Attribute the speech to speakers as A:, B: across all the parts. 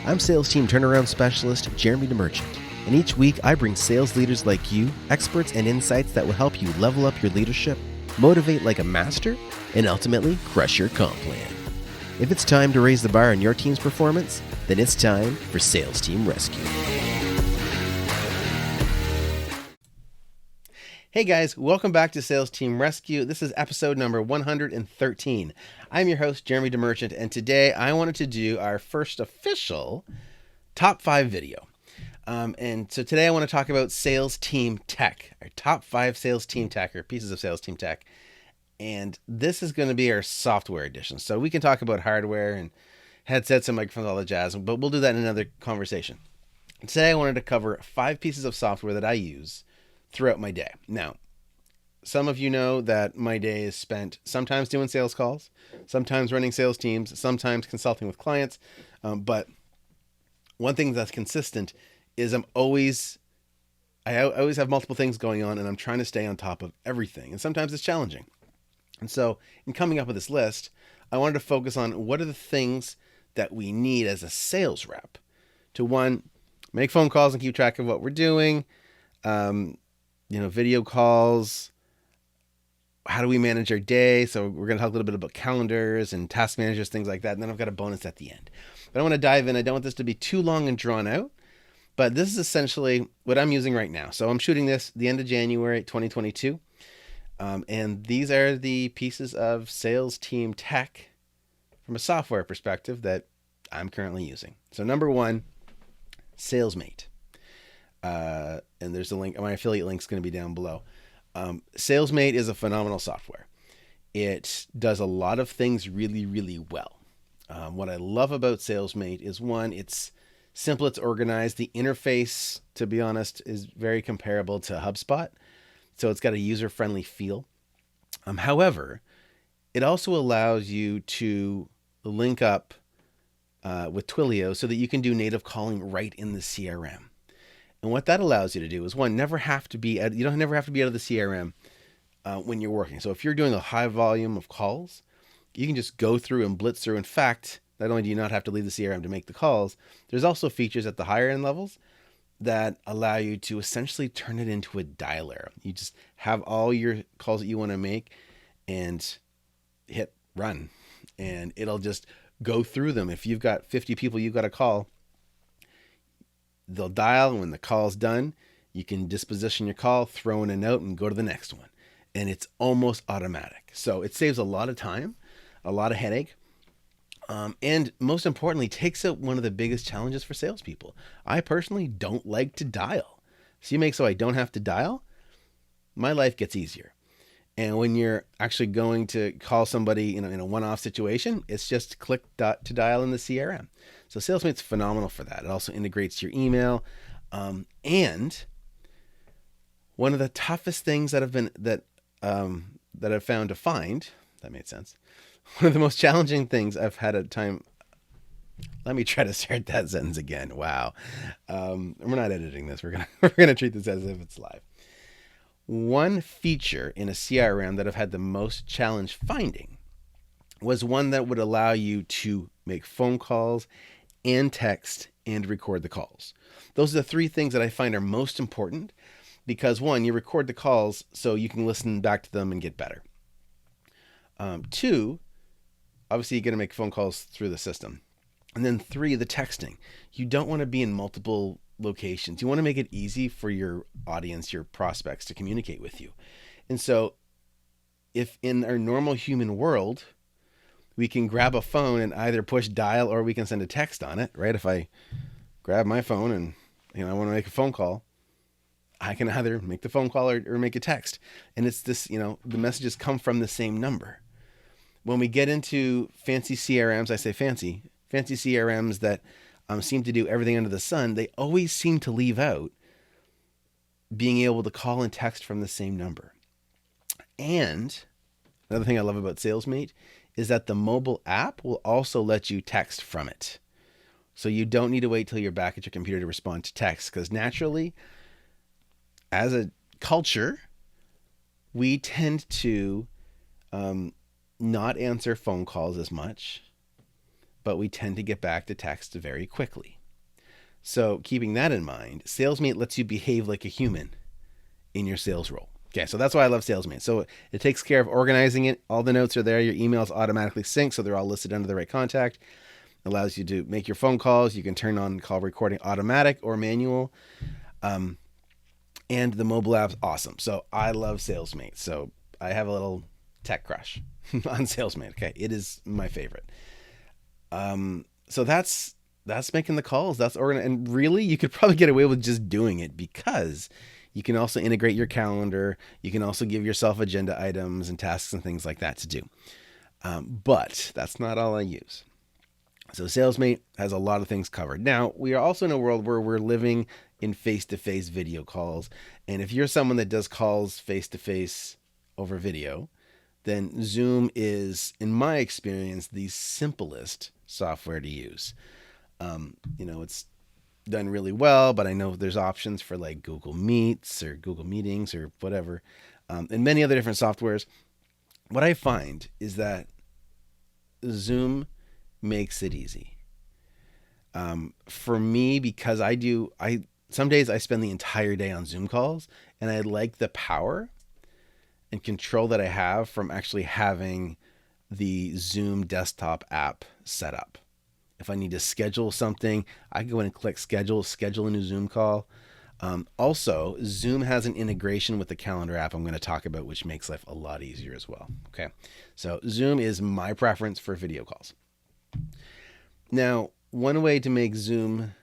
A: I'm Sales Team Turnaround Specialist Jeremy DeMerchant, and each week I bring sales leaders like you experts and insights that will help you level up your leadership, motivate like a master, and ultimately crush your comp plan. If it's time to raise the bar on your team's performance, then it's time for Sales Team Rescue. Hey guys, welcome back to Sales Team Rescue. This is episode number 113. I'm your host, Jeremy DeMerchant, and today I wanted to do our first official top 5 video. And so today I want to talk about sales team tech, our top 5 sales team tech or pieces of sales team tech. And this is going to be our software edition. So we can talk about hardware and headsets and microphones, all the jazz, but we'll do that in another conversation. Today I wanted to cover 5 pieces of software that I use throughout my day. Now, some of you know that my day is spent sometimes doing sales calls, sometimes running sales teams, sometimes consulting with clients. But one thing that's consistent is I always have multiple things going on, and I'm trying to stay on top of everything. And sometimes it's challenging. And so in coming up with this list, I wanted to focus on what are the things that we need as a sales rep to, one, make phone calls and keep track of what we're doing, video calls. How do we manage our day? So we're going to talk a little bit about calendars and task managers, things like that. And then I've got a bonus at the end. But I want to dive in. I don't want this to be too long and drawn out, but this is essentially what I'm using right now. So I'm shooting this the end of January 2022. And these are the pieces of sales team tech from a software perspective that I'm currently using. So number 1, SalesMate. And there's a link. My affiliate link is going to be down below. SalesMate is a phenomenal software. It does a lot of things really, really well. What I love about SalesMate is, one, it's simple, it's organized. The interface, to be honest, is very comparable to HubSpot. So it's got a user-friendly feel. However, it also allows you to link up with Twilio so that you can do native calling right in the CRM. And what that allows you to do is, one, you don't never have to be out of the CRM when you're working. So if you're doing a high volume of calls, you can just go through and blitz through. In fact, not only do you not have to leave the CRM to make the calls, there's also features at the higher end levels that allow you to essentially turn it into a dialer. You just have all your calls that you want to make and hit run, and it'll just go through them. If you've got 50 people you've got to call, they'll dial, and when the call's done, you can disposition your call, throw in a note, and go to the next one. And it's almost automatic. So it saves a lot of time, a lot of headache, and most importantly, takes out one of the biggest challenges for salespeople. I personally don't like to dial. So you make so I don't have to dial, my life gets easier. And when you're actually going to call somebody in a one-off situation, it's just click to dial in the CRM. So SalesMate's phenomenal for that. It also integrates your email. And one of the toughest things that I've found to find, that made sense. One of the most challenging things I've had at time. Let me try to start that sentence again. Wow. We're not editing this. We're gonna treat this as if it's live. One feature in a CRM that I've had the most challenge finding was one that would allow you to make phone calls and text and record the calls. Those are the 3 things that I find are most important because, one, you record the calls so you can listen back to them and get better. 2, obviously you're going to make phone calls through the system. And then 3, the texting. You don't want to be in multiple locations. You want to make it easy for your audience, your prospects, to communicate with you. And so if in our normal human world, we can grab a phone and either push dial or we can send a text on it, right? If I grab my phone and I want to make a phone call, I can either make the phone call or make a text. And it's this, the messages come from the same number. When we get into fancy CRMs, I say fancy CRMs that seem to do everything under the sun, they always seem to leave out being able to call and text from the same number. And another thing I love about SalesMate is that the mobile app will also let you text from it. So you don't need to wait till you're back at your computer to respond to text, because naturally, as a culture, we tend to not answer phone calls as much, but we tend to get back to text very quickly. So keeping that in mind, SalesMate lets you behave like a human in your sales role. Okay, so that's why I love SalesMate. So it takes care of organizing it. All the notes are there. Your emails automatically sync, so they're all listed under the right contact. It allows you to make your phone calls. You can turn on call recording automatic or manual. And the mobile app's awesome. So I love SalesMate. So I have a little tech crush on SalesMate. Okay, it is my favorite. So that's making the calls. That's organizing. And really, you could probably get away with just doing it because you can also integrate your calendar. You can also give yourself agenda items and tasks and things like that to do. But that's not all I use. So SalesMate has a lot of things covered. Now, we are also in a world where we're living in face-to-face video calls. And if you're someone that does calls face-to-face over video, then Zoom is, in my experience, the simplest software to use. It's done really well, but I know there's options for like Google Meets or Google Meetings or whatever, and many other different softwares. What I find is that Zoom makes it easy. For me, because some days I spend the entire day on Zoom calls, and I like the power and control that I have from actually having the Zoom desktop app set up. If I need to schedule something, I can go in and click schedule a new Zoom call. Also, Zoom has an integration with the calendar app I'm going to talk about, which makes life a lot easier as well. Okay, so Zoom is my preference for video calls. Now, one way to make Zoom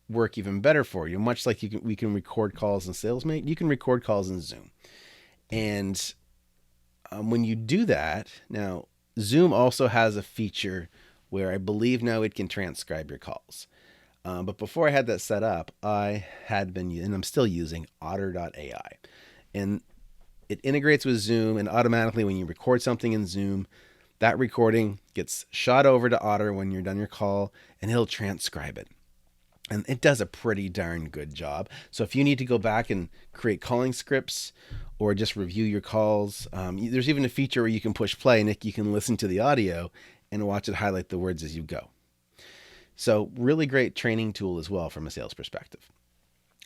A: work even better for you, much like we can record calls in SalesMate, you can record calls in Zoom. And when you do that, now Zoom also has a feature where I believe now it can transcribe your calls. But before I had that set up, I had been, and I'm still using Otter.ai. And it integrates with Zoom, and automatically when you record something in Zoom, that recording gets shot over to Otter when you're done your call, and he'll transcribe it. And it does a pretty darn good job. So if you need to go back and create calling scripts or just review your calls, there's even a feature where you can push play and you can listen to the audio and watch it highlight the words as you go. So really great training tool as well from a sales perspective.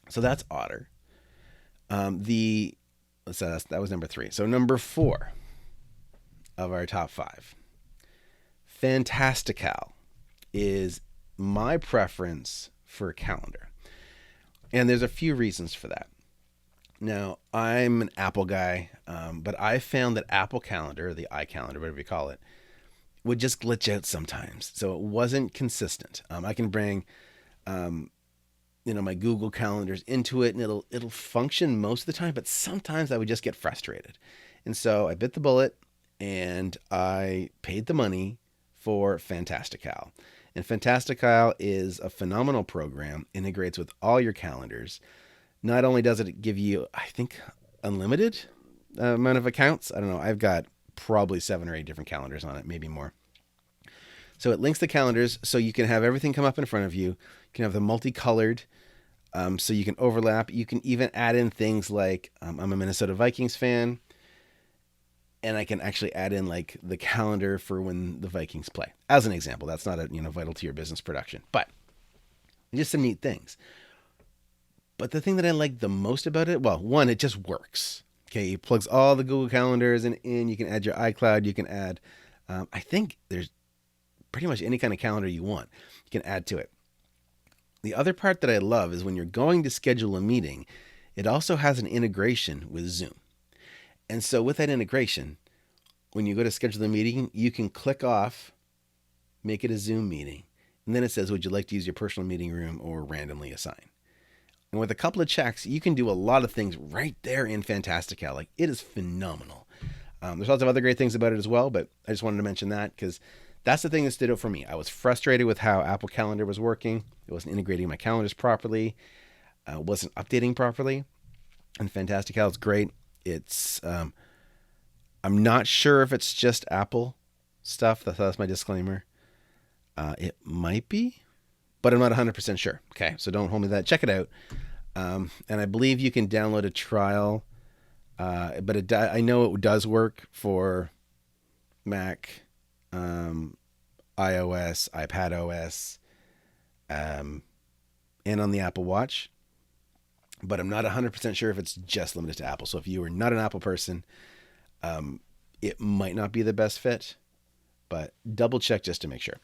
A: So that's Otter. That was number 3. So number 4 of our top 5. Fantastical is my preference for calendar. And there's a few reasons for that. Now, I'm an Apple guy, but I found that Apple Calendar, the iCalendar, whatever you call it, would just glitch out sometimes. So it wasn't consistent. I can bring, my Google calendars into it, and it'll function most of the time, but sometimes I would just get frustrated. And so I bit the bullet and I paid the money for Fantastical. And Fantastical is a phenomenal program, integrates with all your calendars. Not only does it give you, I think, unlimited amount of accounts. I don't know. I've got probably 7 or 8 different calendars on it, maybe more. So it links the calendars so you can have everything come up in front of you. You can have them multicolored, so you can overlap. You can even add in things like, I'm a Minnesota Vikings fan, and I can actually add in like the calendar for when the Vikings play. As an example, that's not vital to your business production, but just some neat things. But the thing that I like the most about it, well, one, it just works. Okay, it plugs all the Google calendars in. You can add your iCloud. You can add, I think there's pretty much any kind of calendar you want. You can add to it. The other part that I love is when you're going to schedule a meeting, it also has an integration with Zoom. And so with that integration, when you go to schedule a meeting, you can click off, make it a Zoom meeting. And then it says, would you like to use your personal meeting room or randomly assign? And with a couple of checks, you can do a lot of things right there in Fantastical. Like, it is phenomenal. There's lots of other great things about it as well, but I just wanted to mention that because that's the thing that stood out for me. I was frustrated with how Apple Calendar was working. It wasn't integrating my calendars properly. It wasn't updating properly. And Fantastical is great. It's, I'm not sure if it's just Apple stuff. That's my disclaimer. It might be, but I'm not 100% sure. Okay, so don't hold me to that. Check it out. And I believe you can download a trial, but I know it does work for Mac, iOS, iPad OS, and on the Apple Watch. But I'm not 100% sure if it's just limited to Apple. So if you are not an Apple person, it might not be the best fit, but double check just to make sure.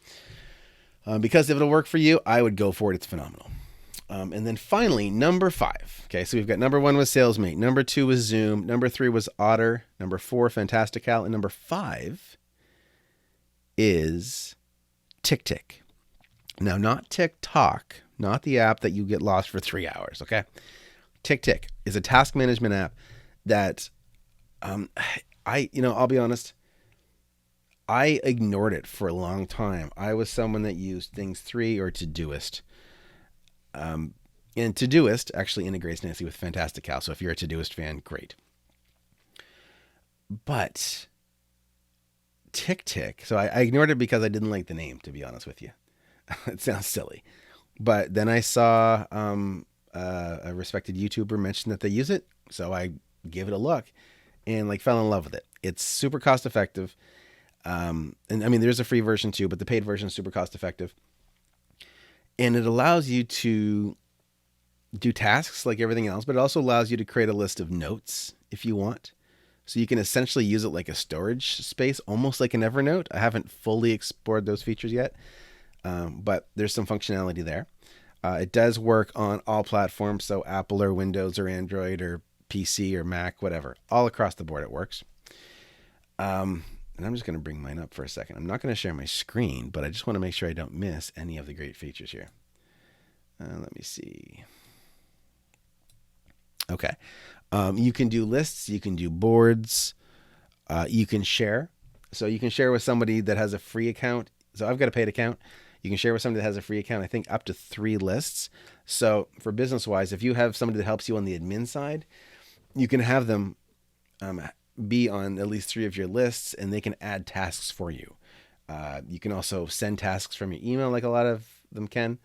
A: Because if it'll work for you, I would go for it. It's phenomenal. And then finally, number 5. Okay, so we've got number 1 was SalesMate. Number 2 was Zoom. Number 3 was Otter. Number 4, Fantastical. And number 5 is TickTick. Now, not TikTok, not the app that you get lost for 3 hours, okay? TickTick is a task management app that I'll be honest, I ignored it for a long time. I was someone that used Things3 or Todoist. And Todoist actually integrates nicely with Fantastical. So if you're a Todoist fan, great. But TickTick, so I ignored it because I didn't like the name, to be honest with you. It sounds silly. But then I saw a respected YouTuber mention that they use it. So I gave it a look and fell in love with it. It's super cost effective. And I mean, there's a free version too, but the paid version is super cost effective. And it allows you to do tasks like everything else, but it also allows you to create a list of notes if you want. So you can essentially use it like a storage space, almost like an Evernote. I haven't fully explored those features yet, but there's some functionality there. It does work on all platforms, so Apple or Windows or Android or PC or Mac, whatever. All across the board it works. And I'm just going to bring mine up for a second. I'm not going to share my screen, but I just want to make sure I don't miss any of the great features here. Let me see. Okay. You can do lists. You can do boards. You can share. So you can share with somebody that has a free account. So I've got a paid account. You can share with somebody that has a free account, I think up to 3 lists. So for business-wise, if you have somebody that helps you on the admin side, you can have them be on at least 3 of your lists, and they can add tasks for you. You can also send tasks from your email like a lot of them can.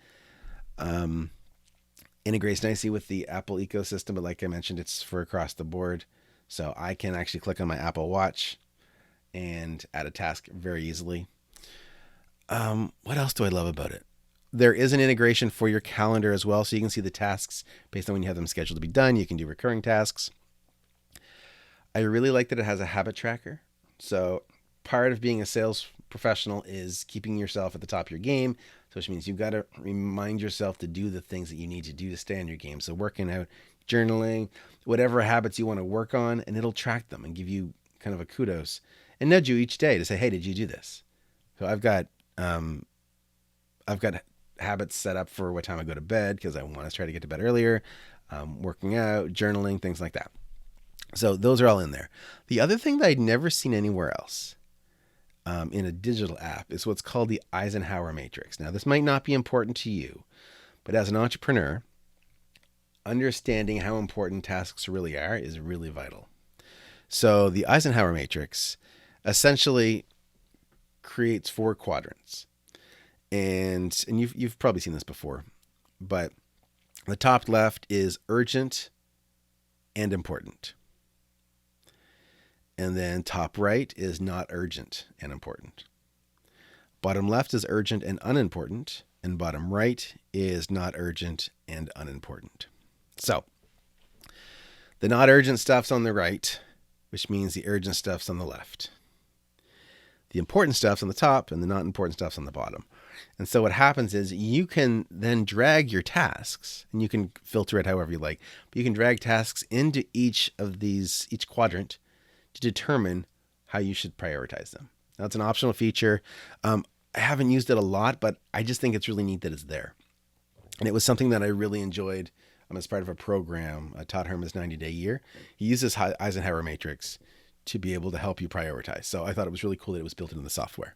A: Integrates nicely with the Apple ecosystem, but like I mentioned, it's for across the board. So I can actually click on my Apple Watch and add a task very easily. What else do I love about it? There is an integration for your calendar as well, so you can see the tasks based on when you have them scheduled to be done. You can do recurring tasks. I really like that it has a habit tracker. So part of being a sales professional is keeping yourself at the top of your game, so which means you've got to remind yourself to do the things that you need to do to stay on your game. So working out, journaling, whatever habits you want to work on, and it'll track them and give you kind of a kudos and nudge you each day to say, hey, did you do this? So I've got habits set up for what time I go to bed because I want to try to get to bed earlier, working out, journaling, things like that. So those are all in there. The other thing that I'd never seen anywhere else in a digital app is what's called the Eisenhower Matrix. Now, this might not be important to you, but as an entrepreneur, understanding how important tasks really are is really vital. So the Eisenhower Matrix essentially creates 4 quadrants. And you've probably seen this before, but the top left is urgent and important. And then top right is not urgent and important. Bottom left is urgent and unimportant. And bottom right is not urgent and unimportant. So the not urgent stuff's on the right, which means the urgent stuff's on the left. The important stuff's on the top and the not important stuff's on the bottom. And so what happens is you can then drag your tasks, and you can filter it however you like, but you can drag tasks into each quadrant to determine how you should prioritize them. Now, it's an optional feature. I haven't used it a lot, but I just think it's really neat that it's there. And it was something that I really enjoyed as part of a program, Todd Herman's 90-Day Year. He uses Eisenhower Matrix to be able to help you prioritize. So I thought it was really cool that it was built into the software.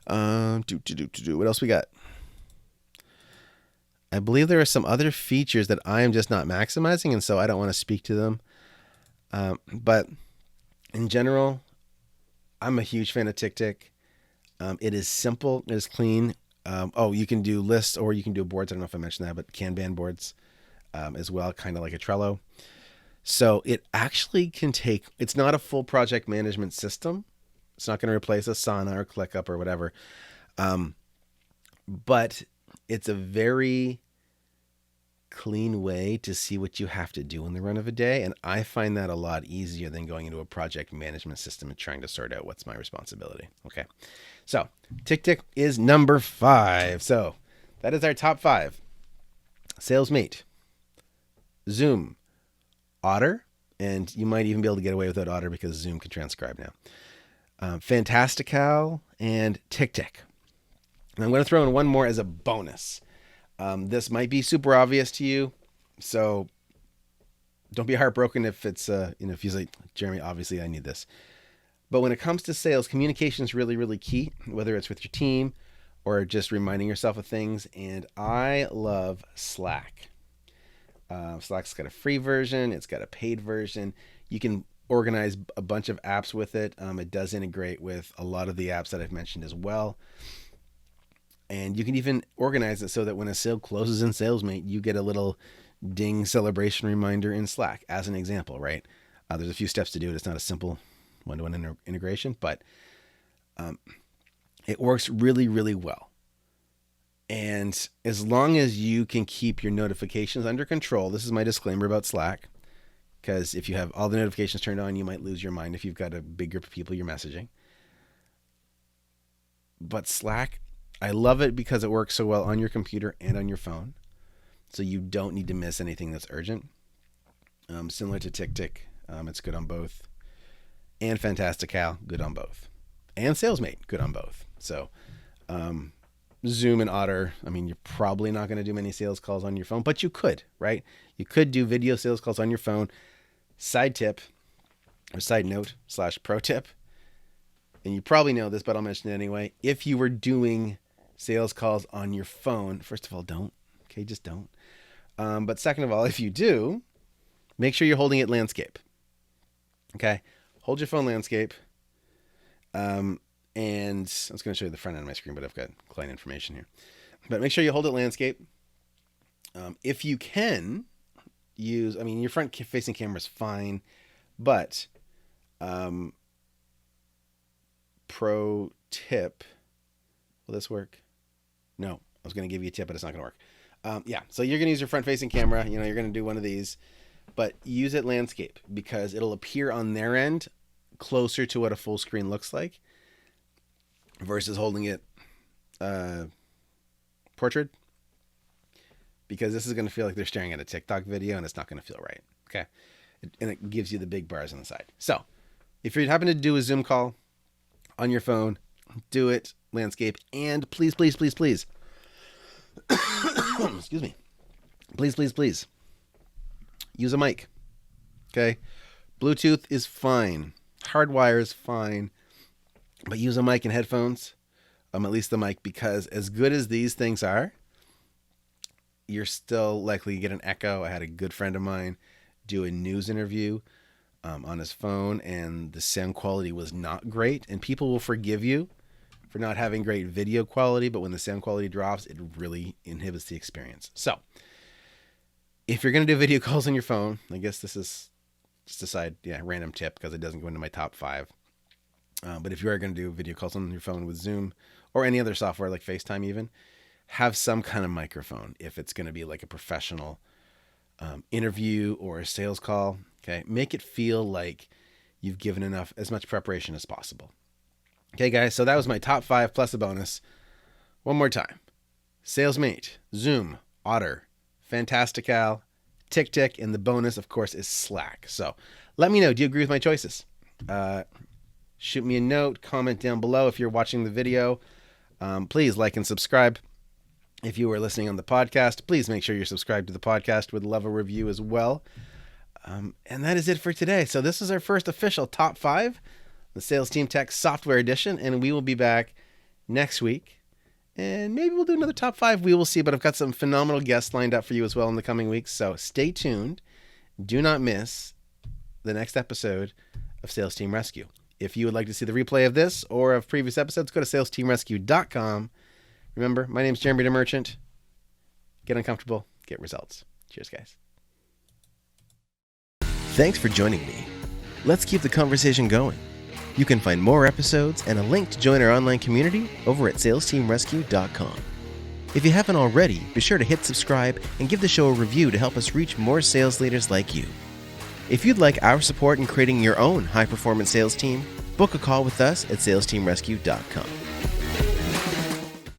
A: What else we got? I believe there are some other features that I am just not maximizing, and so I don't want to speak to them. But in general, I'm a huge fan of TickTick. It is simple. It is clean. You can do lists or you can do boards. I don't know if I mentioned that, but Kanban boards as well, kind of like a Trello. So it actually can take, it's not a full project management system. It's not going to replace Asana or ClickUp or whatever. But it's a very clean way to see what you have to do in the run of a day. And I find that a lot easier than going into a project management system and trying to sort out what's my responsibility. Okay. So TickTick is number 5. So that is our top 5. SalesMate, Zoom, Otter, and you might even be able to get away without Otter because Zoom can transcribe now. Fantastical and TickTick. And I'm going to throw in one more as a bonus. This might be super obvious to you, so don't be heartbroken if it's, if you say, Jeremy, obviously I need this. But when it comes to sales, communication is really, really key, whether it's with your team or just reminding yourself of things. And I love Slack. Slack's got a free version. It's got a paid version. You can organize a bunch of apps with it. It does integrate with a lot of the apps that I've mentioned as well. And you can even organize it so that when a sale closes in SalesMate, you get a little ding celebration reminder in Slack, as an example, right? There's a few steps to do it. It's not a simple one-to-one integration, but it works really, really well. And as long as you can keep your notifications under control, this is my disclaimer about Slack, because if you have all the notifications turned on, you might lose your mind if you've got a big group of people you're messaging. But Slack, I love it because it works so well on your computer and on your phone. So you don't need to miss anything that's urgent. Similar to TickTick, it's good on both. And Fantastical, good on both. And SalesMate, good on both. So Zoom and Otter, I mean, you're probably not going to do many sales calls on your phone, but you could, right? You could do video sales calls on your phone. Side tip, or side note / pro tip, and you probably know this, but I'll mention it anyway. If you were doing sales calls on your phone, first of all, don't. Okay, just don't. But second of all, if you do, make sure you're holding it landscape. Okay, hold your phone landscape. And I was going to show you the front end of my screen, but I've got client information here. But make sure you hold it landscape. If you can use, I mean, your front facing camera is fine, but pro tip, will this work? No, I was going to give you a tip, but it's not going to work. Yeah, so you're going to use your front-facing camera. You're going to do one of these, but use it landscape because it'll appear on their end closer to what a full screen looks like versus holding it portrait, because this is going to feel like they're staring at a TikTok video and it's not going to feel right. Okay, and it gives you the big bars on the side. So if you happen to do a Zoom call on your phone, do it landscape, and please, please, please, please, excuse me, please, use a mic. Okay, Bluetooth is fine, hardwire is fine, but use a mic and headphones. At least the mic, because as good as these things are, you're still likely to get an echo. I had a good friend of mine do a news interview on his phone, and the sound quality was not great. And people will forgive you for not having great video quality, but when the sound quality drops, it really inhibits the experience. So if you're going to do video calls on your phone, I guess this is just a side, random tip because it doesn't go into my top 5. But if you are going to do video calls on your phone with Zoom or any other software like FaceTime even, have some kind of microphone if it's going to be like a professional interview or a sales call. Okay, make it feel like you've given as much preparation as possible. Okay, guys, so that was my top 5 plus a bonus. One more time. SalesMate, Zoom, Otter, Fantastical, TickTick, and the bonus, of course, is Slack. So let me know, do you agree with my choices? Shoot me a note, comment down below if you're watching the video. Please like and subscribe. If you are listening on the podcast, please make sure you're subscribed to the podcast. Would love a review as well. And that is it for today. So this is our first official top 5, the Sales Team Tech Software Edition, and we will be back next week. And maybe we'll do another top 5. We will see, but I've got some phenomenal guests lined up for you as well in the coming weeks. So stay tuned. Do not miss the next episode of Sales Team Rescue. If you would like to see the replay of this or of previous episodes, go to salesteamrescue.com. Remember, my name is Jeremy the Merchant. Get uncomfortable, get results. Cheers, guys. Thanks for joining me. Let's keep the conversation going.
B: You can find more episodes and a link to join our online community over at salesteamrescue.com. If you haven't already, be sure to hit subscribe and give the show a review to help us reach more sales leaders like you. If you'd like our support in creating your own high-performance sales team, book a call with us at salesteamrescue.com.